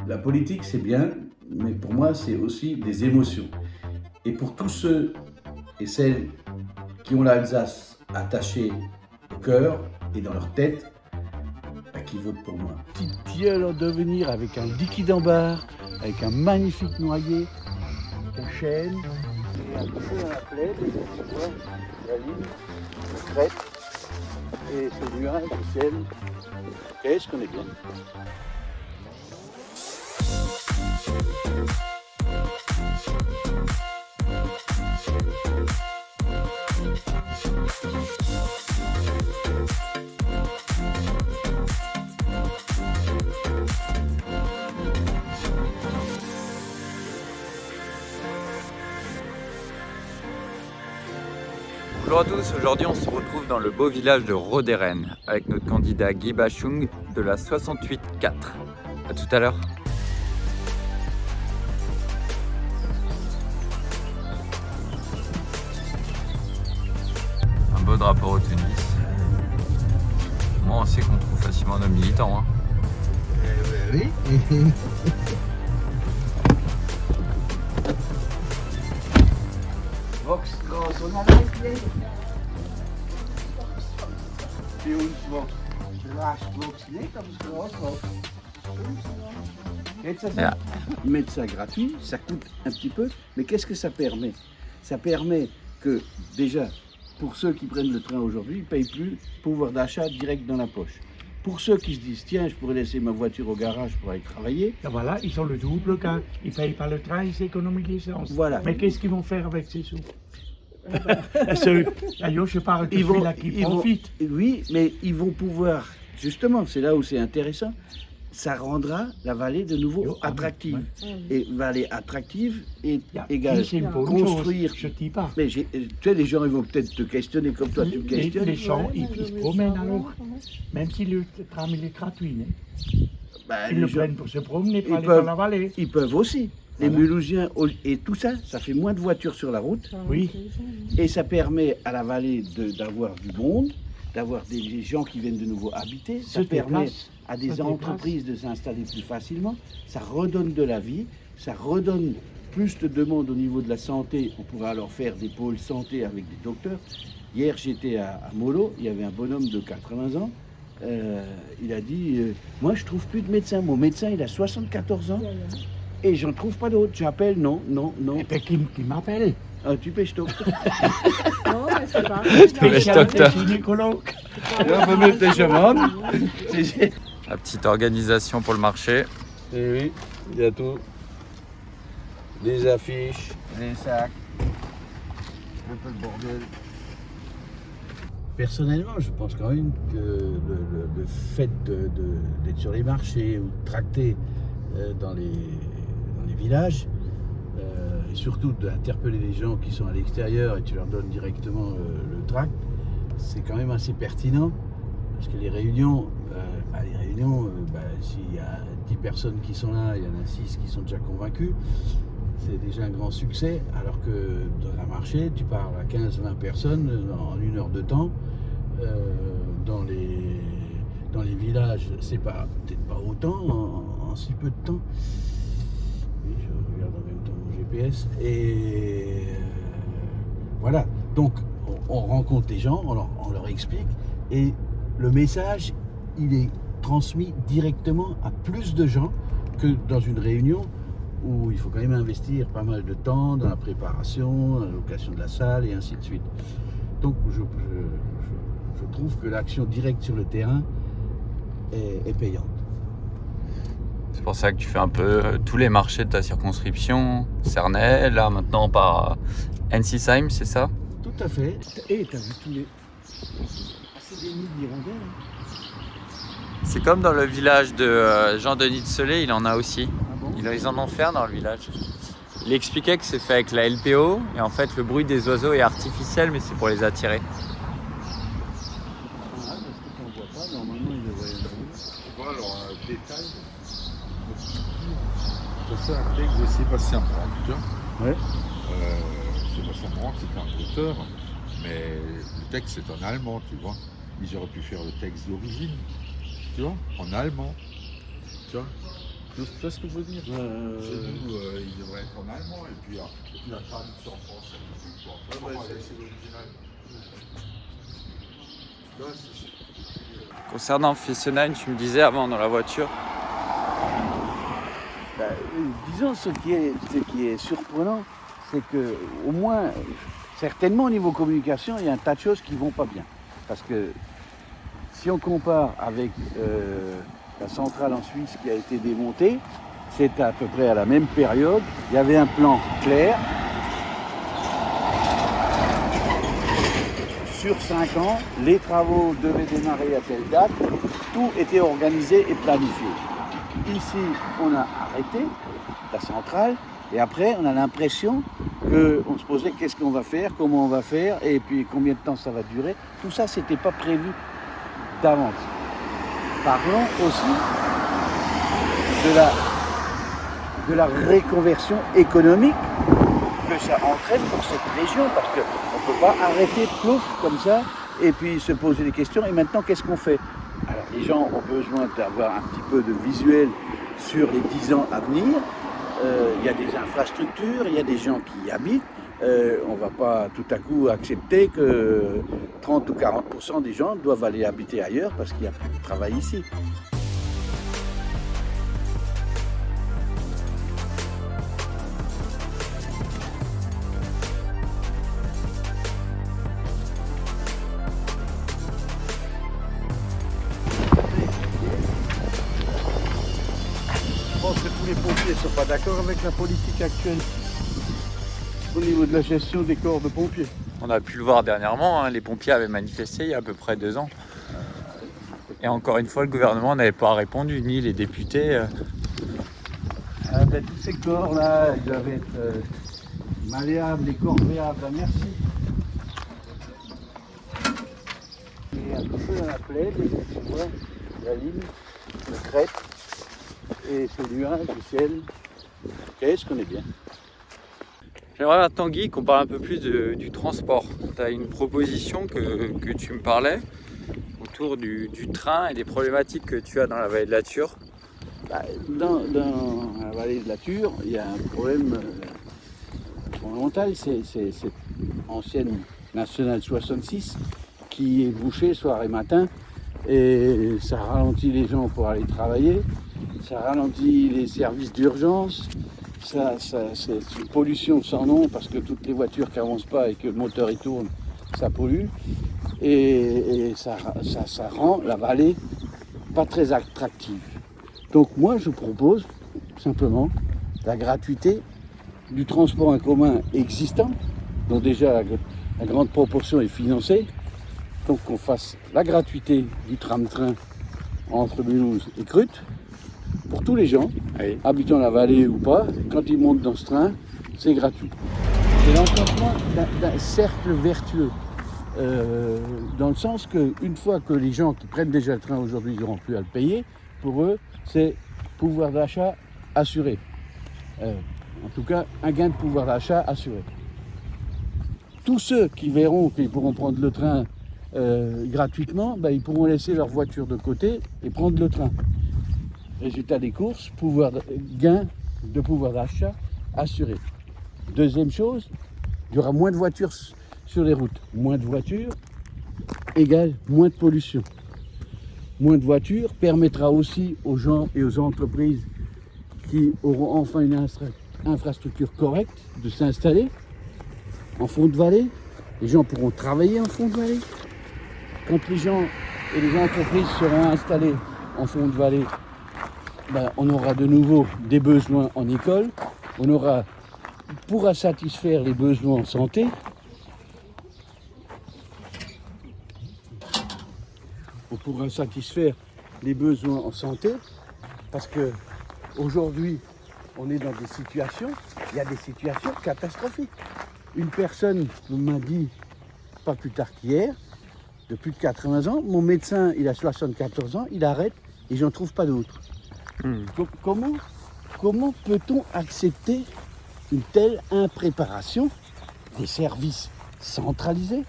La politique, c'est bien, mais pour moi, c'est aussi des émotions. Et pour tous ceux et celles qui ont l'Alsace attachée au cœur et dans leur tête, qui votent pour moi. Petite tilleul en devenir avec un liquide en barre, avec un magnifique noyer, un chêne, et un peu dans la plaie, tu vois, la ligne, la crête, et ce nuage, le ciel. Ok, je connais bien. Bonjour à tous, aujourd'hui on se retrouve dans le beau village de Roderen avec notre candidat Guy Bachung de la 68-4. A tout à l'heure. Un beau drapeau au Tunis. Moi on sait qu'on trouve facilement nos militants. Hein. Oui. Volksgras und Leitling. Für uns wird Graswuchs nicht, aber das Gras wächst. Ja. Ils mettent ça gratuit, ça coûte un petit peu, mais qu'est-ce que ça permet? Ça permet que, déjà, pour ceux qui prennent le train aujourd'hui, ils ne payent plus pouvoir d'achat direct dans la poche. Pour ceux qui se disent, tiens, je pourrais laisser ma voiture au garage pour aller travailler. Et voilà, ils ont le double car ils ne payent pas le train, ils économisent l'essence. Voilà. Mais qu'est-ce qu'ils vont faire avec ces sous? Je parle de celui-là qui profite. Oui, mais ils vont pouvoir, justement, c'est là où c'est intéressant, ça rendra la vallée de nouveau attractive. Et vallée attractive égale construire. Je ne dis pas. Mais tu sais, les gens ils vont peut-être te questionner comme toi tu me questionnes. Les gens, ils se promènent alors, même si le tram il est gratuit. Bah, Ils le gens, prennent pour se promener, pour ils aller peuvent, dans la vallée. Ils peuvent aussi. Les Mulhousiens et tout ça, ça fait moins de voitures sur la route. Oui. Et ça permet à la vallée d'avoir du monde, d'avoir des gens qui viennent de nouveau habiter. Ça permet à des entreprises de s'installer plus facilement. Ça redonne de la vie, ça redonne plus de demandes au niveau de la santé. On pourra alors faire des pôles santé avec des docteurs. Hier, j'étais à Molo, il y avait un bonhomme de 80 ans. Il a dit moi, je trouve plus de médecin. Mon médecin, il a 74 ans. Et j'en trouve pas d'autres. J'appelle, non. Et puis qui m'appelle? Ah, tu pêches toi. Non, mais c'est pas. Spécialité gynécologue. La petite organisation pour le marché. Et oui, il y a tout. Des affiches, des sacs, un peu de bordel. Personnellement, je pense quand même que le fait d'être sur les marchés ou de tracter dans les villages, et surtout d'interpeller les gens qui sont à l'extérieur et tu leur donnes directement le tract, c'est quand même assez pertinent parce que les réunions, s'il y a 10 personnes qui sont là, il y en a 6 qui sont déjà convaincus, c'est déjà un grand succès, alors que dans un marché, tu parles à 15-20 personnes en 1 heure de temps. Dans les villages, c'est peut-être pas autant en si peu de temps. Oui, je regarde en même temps mon GPS. Et voilà, donc on rencontre les gens, on leur explique, et le message, il est transmis directement à plus de gens que dans une réunion où il faut quand même investir pas mal de temps dans la préparation, dans la location de la salle et ainsi de suite. Donc je trouve que l'action directe sur le terrain est payante. C'est pour ça que tu fais un peu tous les marchés de ta circonscription, Cernay, là maintenant par Ensisheim, c'est ça? Tout à fait. Et t'as vu tous les... C'est des nids d'hirondelles. C'est comme dans le village de Jean-Denis de Selay, il en a aussi. Ah bon? Ils en ont fait un dans le village. Il expliquait que c'est fait avec la LPO et en fait le bruit des oiseaux est artificiel mais c'est pour les attirer. Ah, parce que t'en vois pas, normalement il devrait y en avoir. Tu vois, alors un détail, je fais un texte de Sébastien Brandt, tu vois. Ouais. Sébastien Brandt, c'est un auteur, mais le texte c'est en allemand, tu vois. Ils auraient pu faire le texte d'origine, tu vois, en allemand, tu vois. Tu vois ce que je veux dire? Chez nous, il devrait être en allemand et puis la traduction en français. C'est l'original. Concernant Fessenheim, tu me disais avant dans la voiture. Disons, ce qui est surprenant, c'est que au moins, certainement au niveau communication, il y a un tas de choses qui vont pas bien. Parce que si on compare avec la centrale en Suisse qui a été démontée, c'est à peu près à la même période. Il y avait un plan clair. Sur 5 ans, les travaux devaient démarrer à telle date. Tout était organisé et planifié. Ici, on a arrêté la centrale et après, on a l'impression qu'on se posait qu'est-ce qu'on va faire, comment on va faire et puis combien de temps ça va durer. Tout ça, c'était pas prévu d'avance. Parlons aussi de la reconversion économique que ça entraîne pour cette région, parce qu'on ne peut pas arrêter plouf comme ça et puis se poser des questions. Et maintenant, qu'est-ce qu'on fait? Alors, les gens ont besoin d'avoir un petit peu de visuel sur les 10 ans à venir. Il y a des infrastructures, il y a des gens qui y habitent. On ne va pas tout à coup accepter que 30 ou 40% des gens doivent aller habiter ailleurs parce qu'il n'y a plus de travail ici. Je pense que tous les pompiers ne sont pas d'accord avec la politique actuelle au niveau de la gestion des corps de pompiers. On a pu le voir dernièrement, hein, les pompiers avaient manifesté il y a à peu près 2 ans. Et encore une fois, le gouvernement n'avait pas répondu, ni les députés. Tous ces corps-là, ils doivent être malléables et corvéables à merci. Et un peu dans la plaide, tu vois, la ligne, le crête, et ce nuage, le ciel. Qu'est-ce qu'on est bien. J'aimerais maintenant, Guy, qu'on parle un peu plus du transport. Tu as une proposition que tu me parlais autour du train et des problématiques que tu as dans la vallée de la Thur. Dans la vallée de la Thur, il y a un problème fondamental, c'est cette ancienne nationale 66 qui est bouchée soir et matin, et ça ralentit les gens pour aller travailler, ça ralentit les services d'urgence. C'est une pollution sans nom parce que toutes les voitures qui n'avancent pas et que le moteur y tourne, ça pollue. Et ça rend la vallée pas très attractive. Donc moi je propose simplement la gratuité du transport en commun existant, dont déjà la grande proportion est financée. Donc qu'on fasse la gratuité du tram-train entre Mulhouse et Krut, pour tous les gens, oui, habitant la vallée ou pas, quand ils montent dans ce train, c'est gratuit. C'est l'enclenchement d'un cercle vertueux, dans le sens qu'une fois que les gens qui prennent déjà le train aujourd'hui n'auront plus à le payer, pour eux, c'est pouvoir d'achat assuré. En tout cas, un gain de pouvoir d'achat assuré. Tous ceux qui verront qu'ils pourront prendre le train gratuitement, ils pourront laisser leur voiture de côté et prendre le train. Résultat des courses, gain de pouvoir d'achat assuré. Deuxième chose, il y aura moins de voitures sur les routes. Moins de voitures égale moins de pollution. Moins de voitures permettra aussi aux gens et aux entreprises qui auront enfin une infrastructure correcte de s'installer en fond de vallée. Les gens pourront travailler en fond de vallée. Quand les gens et les entreprises seront installés en fond de vallée, on aura de nouveau des besoins en école, pourra satisfaire les besoins en santé, on pourra satisfaire les besoins en santé, parce que aujourd'hui on est dans des situations, il y a des situations catastrophiques. Une personne m'a dit, pas plus tard qu'hier, de plus de 80 ans, mon médecin il a 74 ans, il arrête et j'en trouve pas d'autres. Comment peut-on accepter une telle impréparation des services centralisés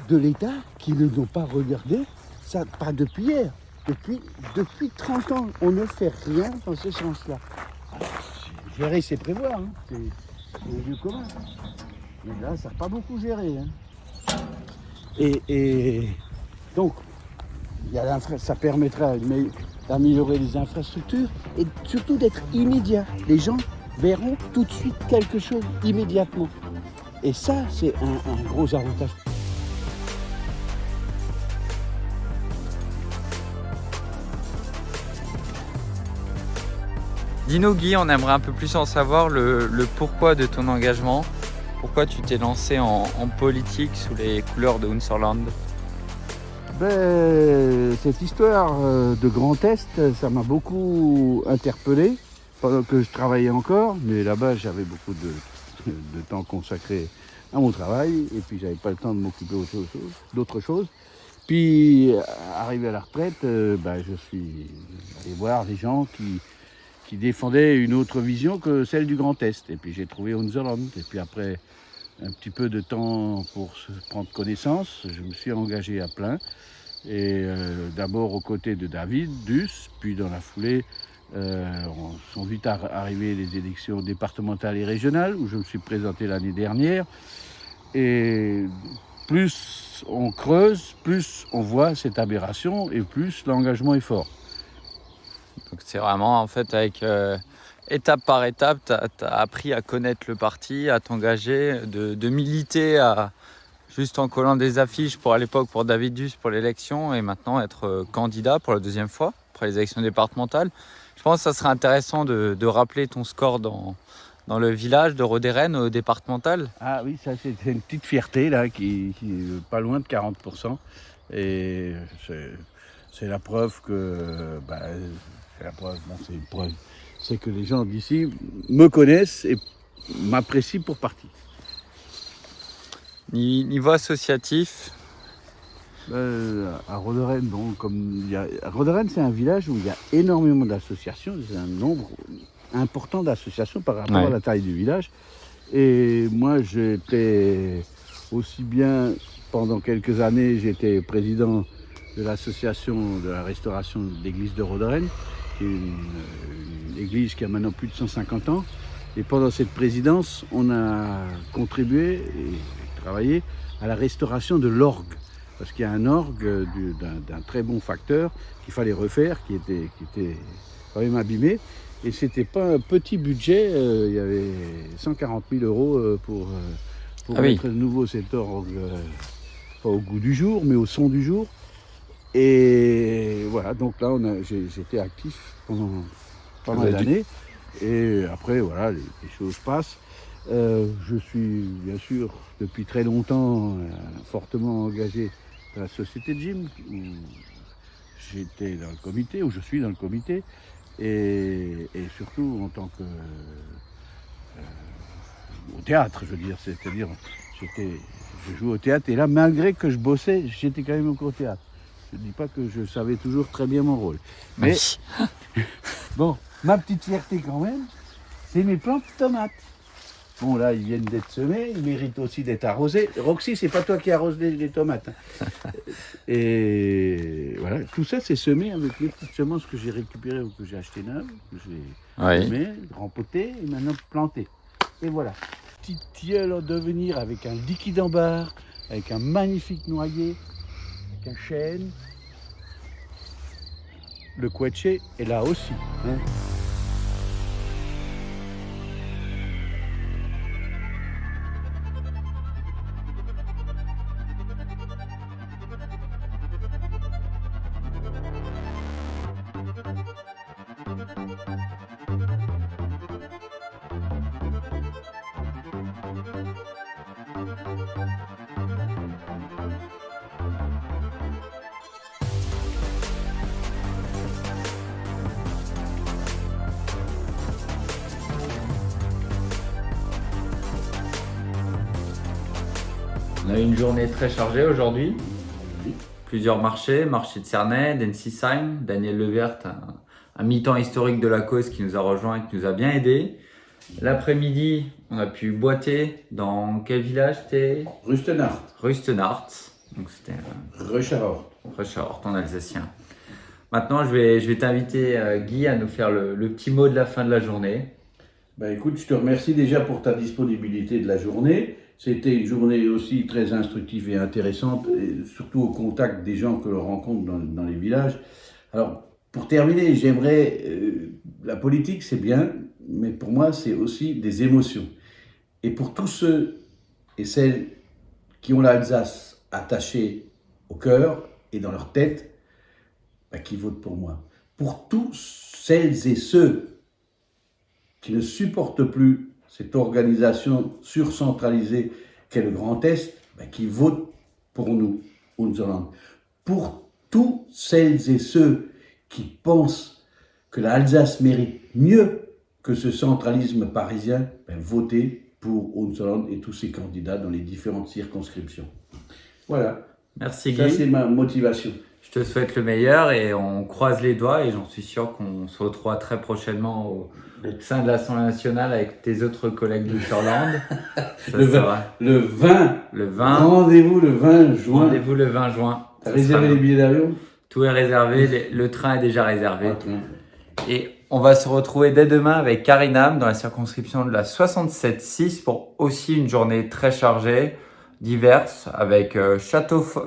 de l'État qui ne l'ont pas regardé, ça pas depuis hier, Depuis 30 ans, on ne fait rien dans ce sens-là. Alors, gérer, c'est prévoir, hein. C'est le lieu commun. Mais là, ça n'a pas beaucoup géré. Hein. Et donc, ça permettra d'améliorer les infrastructures et surtout d'être immédiat. Les gens verront tout de suite quelque chose immédiatement. Et ça, c'est un gros avantage. Dis-nous Guy, on aimerait un peu plus en savoir le pourquoi de ton engagement. Pourquoi tu t'es lancé en politique sous les couleurs de Unserland? Cette histoire de Grand Est, ça m'a beaucoup interpellé pendant que je travaillais encore. Mais là-bas, j'avais beaucoup de temps consacré à mon travail. Et puis, j'avais pas le temps de m'occuper d'autre chose. Puis, arrivé à la retraite, je suis allé voir des gens qui défendaient une autre vision que celle du Grand Est. Et puis j'ai trouvé Unserland. Et puis après un petit peu de temps pour se prendre connaissance, je me suis engagé à plein. Et d'abord aux côtés de David Duss, puis dans la foulée, sont vite arrivées les élections départementales et régionales, où je me suis présenté l'année dernière. Et plus on creuse, plus on voit cette aberration, et plus l'engagement est fort. Donc c'est vraiment en fait avec étape par étape, tu as appris à connaître le parti, à t'engager, de militer juste en collant des affiches à l'époque pour David Duss pour l'élection et maintenant être candidat pour la deuxième fois après les élections départementales. Je pense que ça serait intéressant de rappeler ton score dans le village de Roderen au départemental. Ah oui, ça c'est une petite fierté là qui est pas loin de 40%. Et c'est la preuve que... c'est une preuve. C'est que les gens d'ici me connaissent et m'apprécient pour partie. Niveau associatif, à Roderen, Roderen, c'est un village où il y a énormément d'associations, c'est un nombre important d'associations par rapport à la taille du village. Et moi, j'étais aussi bien, pendant quelques années, j'étais président de l'association de la restauration de l'église de Roderen, qui est une église qui a maintenant plus de 150 ans. Et pendant cette présidence, on a contribué et travaillé à la restauration de l'orgue. Parce qu'il y a un orgue d'un très bon facteur qu'il fallait refaire, qui était quand même abîmé. Et c'était pas un petit budget, il y avait 140 000 € pour mettre de nouveau cet orgue, pas au goût du jour, mais au son du jour. Et voilà, donc là j'étais actif pendant pas mal d'années. Et après, voilà, les choses passent. Je suis bien sûr depuis très longtemps fortement engagé dans la société de gym, où j'étais dans le comité, où je suis dans le comité, et surtout en tant que au théâtre, je veux dire, c'est-à-dire je jouais au théâtre, et là, malgré que je bossais, j'étais quand même encore au théâtre. Je ne dis pas que je savais toujours très bien mon rôle. Mais bon, ma petite fierté quand même, c'est mes plantes de tomates. Bon, là, ils viennent d'être semés, ils méritent aussi d'être arrosés. Roxy, c'est pas toi qui arrose les tomates. Hein. Et voilà, tout ça, c'est semé avec les petites semences que j'ai récupérées ou que j'ai achetées neuves, que j'ai semées, rempotées et maintenant plantées. Et voilà, petite tilleul en devenir avec un liquide en barre, avec un magnifique noyer, avec un chêne. Le quetche est là aussi. Hein. On a eu une journée très chargée aujourd'hui. Plusieurs marchés, marché de Cernay, d'Ensisheim, Daniel Levert, un militant historique de la cause qui nous a rejoint et qui nous a bien aidés. L'après-midi, on a pu boiter dans quel village c'était ? Rustenart. Rustenart. Donc c'était Röscherort. Röscherort en alsacien. Maintenant, je vais t'inviter, Guy, à nous faire le petit mot de la fin de la journée. Ben écoute, je te remercie déjà pour ta disponibilité de la journée. C'était une journée aussi très instructive et intéressante, et surtout au contact des gens que l'on rencontre dans les villages. Alors, pour terminer, j'aimerais... la politique, c'est bien, mais pour moi, c'est aussi des émotions. Et pour tous ceux et celles qui ont l'Alsace attachée au cœur et dans leur tête, ben, qui votent pour moi. Pour tous celles et ceux qui ne supportent plus cette organisation surcentralisée qu'est le Grand Est, ben, qui votent pour nous, Unserland. Pour tous celles et ceux qui pensent que l'Alsace mérite mieux que ce centralisme parisien, ben, votez pour Unserland et tous ses candidats dans les différentes circonscriptions. Voilà, Merci, ça Guy. c'est ma motivation. Je te souhaite le meilleur et on croise les doigts et j'en suis sûr qu'on se retrouvera très prochainement au sein de l'Assemblée nationale avec tes autres collègues du Surland. Le 20, Le 20, rendez-vous le 20 juin. rendez-vous le 20 juin. T'as Ça réservé sera- les billets d'avion? Tout est réservé, le train est déjà réservé. Ok. Et on va se retrouver dès demain avec Karinam dans la circonscription de la 67-6 pour aussi une journée très chargée, diverse, avec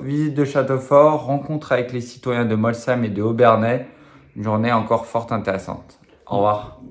visite de château fort, rencontre avec les citoyens de Molsheim et de Obernai. Une journée encore fort intéressante. Au revoir.